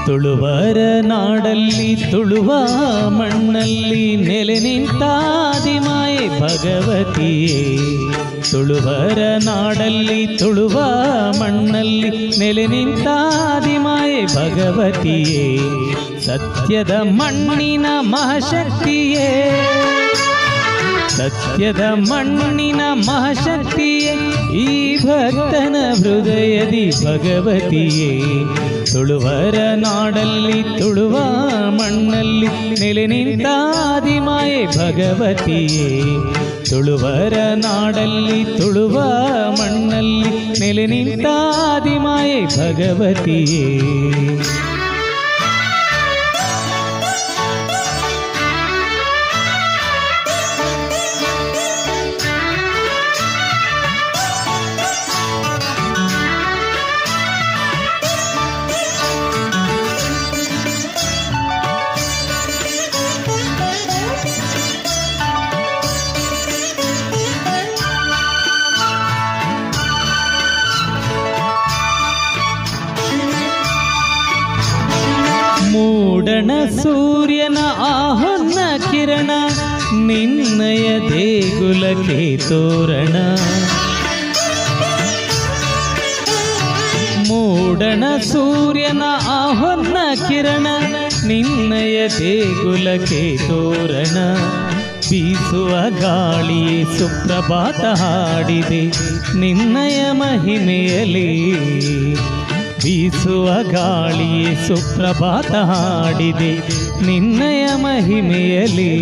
ತುಳುವರ ನಾಡಲ್ಲಿ ತುಳುವ ಮಣ್ಣಲ್ಲಿ ನೆಲೆ ನಿಂತಾದಿಮಾಯೆ ಭಗವತಿಯೇ. ತುಳುವರ ನಾಡಲ್ಲಿ ತುಳುವ ಮಣ್ಣಲ್ಲಿ ನೆಲೆ ನಿಂತಾದಿಮಾಯೆ ಭಗವತಿಯೇ. ಸತ್ಯದ ಮಣ್ಣಿನ ಮಹಾಶಕ್ತಿಯೇ, ಸತ್ಯದ ಮಣ್ಣಿನ ಮಹಾಶಕ್ತಿಯೇ, ಈ ಭಕ್ತನ ಹೃದಯದಿ ಭಗವತಿಯೇ. ತುಳುವರ ನಾಡಲ್ಲಿ ತುಳುವ ಮಣ್ಣಲ್ಲಿ ನೆಲೆ ನಿಂತಾದಿಮಾಯೆ ಭಗವತಿಯೇ. ತುಳುವರ ನಾಡಲ್ಲಿ ತುಳುವ ಮಣ್ಣಲ್ಲಿ ನೆಲೆ ನಿಂತಾದಿಮಾಯೆ ಭಗವತಿಯೇ. ಮೂಡಣ ಸೂರ್ಯನ ಆಹೊನ್ನ ಕಿರಣ, ನಿನ್ನಯ ದೇಗುಲಕ್ಕೆ ತೋರಣ. ಮೂಡಣ ಸೂರ್ಯನ ಆಹೊನ್ನ ಕಿರಣ, ನಿನ್ನಯ ದೇಗುಲಕ್ಕೆ ತೋರಣ. ಬೀಸುವ ಗಾಳಿಯೇ ಸುಪ್ರಭಾತ ಹಾಡಿದೆ ನಿನ್ನಯ ಮಹಿಮೆಯಲಿ. ಬೀಸುವ ಗಾಳಿಯೇ ಸುಪ್ರಭಾತ ಹಾಡಿದೆ ನಿನ್ನಯ ಮಹಿಮೆಯಲಿ.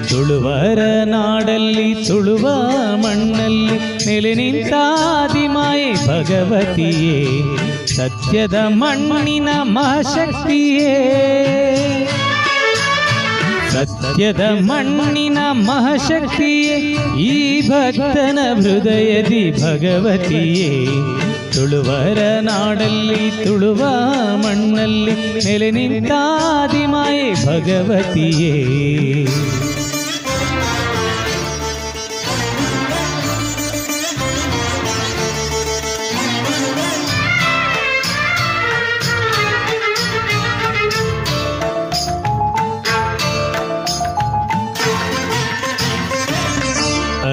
ತುಳುವರ ನಾಡಲ್ಲಿ ತುಳುವ ಮಣ್ಣಲ್ಲಿ ನೆಲೆ ನಿಂತಾದಿಮಾಯೆ ಭಗವತಿಯೇ. ಸತ್ಯದ ಮಣ್ಣಿನ ಮಹಾಶಕ್ತಿಯೇ, ಸತ್ಯದ ಮಣ್ಣಿನ ಮಹಾಶಕ್ತಿಯೇ, ಈ ಭಕ್ತನ ಹೃದಯದಿ ಭಗವತಿಯೇ. ತುಳುವರ ನಾಡಲ್ಲಿ ತುಳುವ ಮಣ್ಣಲ್ಲಿ ನೆಲೆ ನಿಂತಾದಿಮಾಯೆ ಭಗವತಿಯೇ.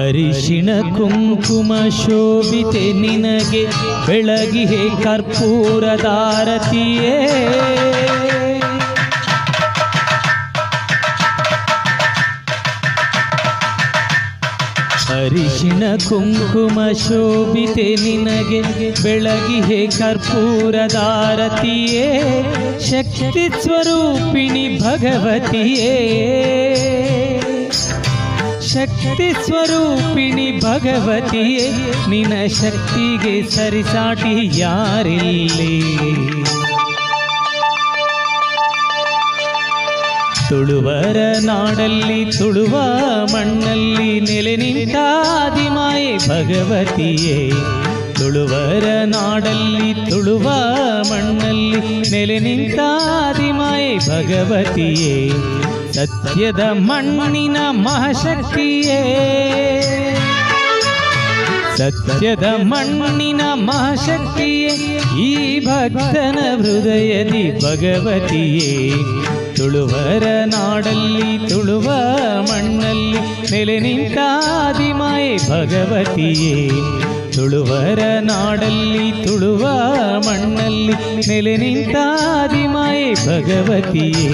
ಅರಿಶಿಣ ಕುಂಕುಮ ಶೋಭಿತೆ ನಿನಗೆ ಬೆಳಗಿಹೆ ಕರ್ಪೂರದಾರತಿಯೇ. ಅರಿಶಿಣ ಕುಂಕುಮ ಶೋಭಿತೆ ನಿನಗೆ ಬೆಳಗಿಹೆ ಕರ್ಪೂರದಾರತಿಯೇ. ಶಕ್ತಿ ಸ್ವರೂಪಿಣಿ ಭಗವತಿಯೇ, ಶಕ್ತಿ ಸ್ವರೂಪಿಣಿ ಭಗವತಿಯೇ. ನಿನ್ನ ಶಕ್ತಿಗೆ ಸರಿಸಾಟಿ ಯಾರಿಲ್ಲಿ. ತುಳುವರ ನಾಡಲ್ಲಿ ತುಳುವ ಮಣ್ಣಲ್ಲಿ ನೆಲೆ ನಿಂತಾದಿಮಾಯೆ ಭಗವತಿಯೇ. ತುಳುವರ ನಾಡಲ್ಲಿ ತುಳುವ ಮಣ್ಣಲ್ಲಿ ನೆಲೆ ನಿಂತಾದಿಮಾಯೆ ಭಗವತಿಯೇ. ಸತ್ಯದ ಮಣ್ಣಿನ ಮಹಾಶಕ್ತಿಯೇ, ಸತ್ಯದ ಮಣ್ಣಿನ ಮಹಾಶಕ್ತಿಯೇ, ಈ ಭಕ್ತನ ಹೃದಯದಿ ಭಗವತಿಯೇ. ತುಳುವರ ನಾಡಲ್ಲಿ ತುಳುವ ಮಣ್ಣಲ್ಲಿ ನೆಲೆ ನಿಂತಾದಿಮಾಯೆ ಭಗವತಿಯೇ. ತುಳುವರ ನಾಡಲ್ಲಿ ತುಳುವ ಮಣ್ಣಲ್ಲಿ ನೆಲೆ ನಿಂತಾದಿಮಾಯೆ ಭಗವತಿಯೇ.